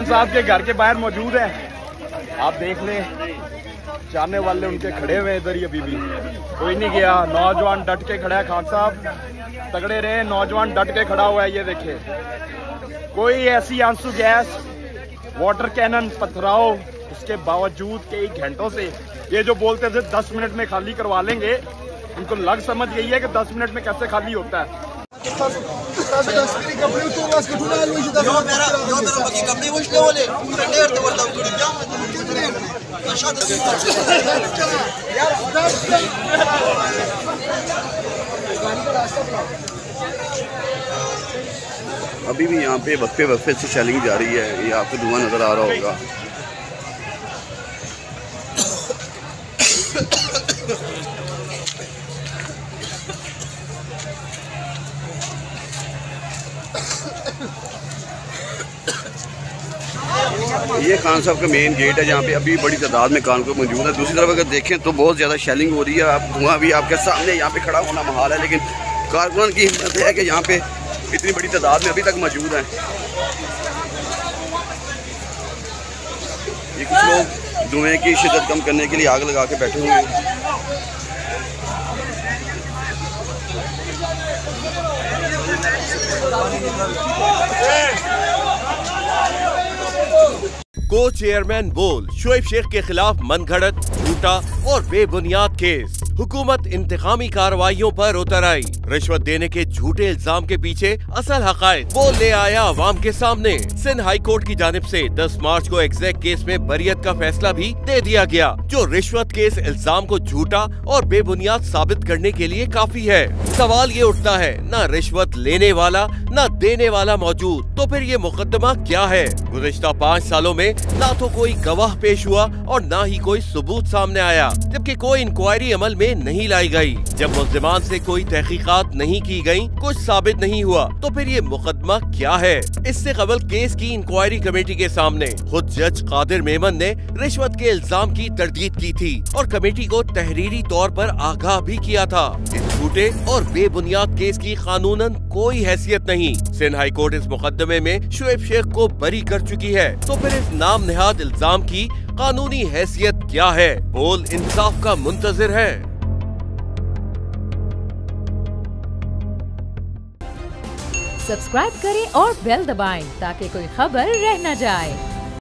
साहब के घर के बाहर मौजूद है, आप देख लें। चाहने वाले उनके खड़े हुए इधर ही, अभी भी कोई नहीं गया। नौजवान डट के खड़ा है। खान साहब तगड़े रहे, नौजवान डट के खड़ा हुआ है। ये देखे, कोई ऐसी आंसू गैस, वाटर कैनन, पथराव, उसके बावजूद कई घंटों से ये जो बोलते थे 10 मिनट में खाली करवा लेंगे, उनको लग समझ गई है कि 10 मिनट में कैसे खाली होता है। अभी भी यहाँ पे वक्फे से शेलिंग जारी है। ये आपको धुआं नजर आ रहा होगा। ये खान साहब का मेन गेट है, जहाँ पे अभी बड़ी तादाद में कारकुन मौजूद है। दूसरी तरफ अगर देखें तो बहुत ज़्यादा शेलिंग हो रही है। आप धुआं भी आपके सामने यहाँ पे खड़ा होना महाल है, लेकिन कारकुन की हिम्मत है कि यहाँ पे इतनी बड़ी तादाद में अभी तक मौजूद हैं। ये कुछ लोग धुएं की शिद्दत कम करने के लिए आग लगा के बैठे हुए हैं। को चेयरमैन बोल शोएब शेख के खिलाफ मनगढ़ंत, झूठा और बेबुनियाद केस। हुकूमत इंतकामी कार्रवाइयों पर उतर आई। रिश्वत देने के झूठे इल्जाम के पीछे असल हकायक वो ले आया अवाम के सामने। सिंध हाई कोर्ट की जानिब से 10 मार्च को एग्जैक्ट केस में बरियत का फैसला भी दे दिया गया, जो रिश्वत केस इल्जाम को झूठा और बेबुनियाद साबित करने के लिए काफी है। सवाल ये उठता है, न रिश्वत लेने वाला न देने वाला मौजूद, तो फिर ये मुकदमा क्या है? गुज़िश्ता 5 सालों में ना तो कोई गवाह पेश हुआ और ना ही कोई सबूत सामने आया, जबकि कोई इंक्वायरी अमल में नहीं लाई गई। जब मुल्ज़िमान से कोई तहकीकात नहीं की गई, कुछ साबित नहीं हुआ, तो फिर ये मुकदमा क्या है? इससे कबल केस की इंक्वायरी कमेटी के सामने खुद जज कादिर मेमन ने रिश्वत के इल्जाम की तरदीद की थी और कमेटी को तहरीरी तौर पर आगाह भी किया था। इस झूठे और बेबुनियाद केस की कानूनन कोई हैसियत नहीं। सिंध हाई कोर्ट इस मुकदमे में शोएब शेख को बरी कर चुकी है, तो फिर इस नाम नेहाद इल्जाम की कानूनी हैसियत क्या है? बोल इंसाफ का मुंतजिर है। सब्सक्राइब करें और बेल दबाएं ताकि कोई खबर रह न जाए।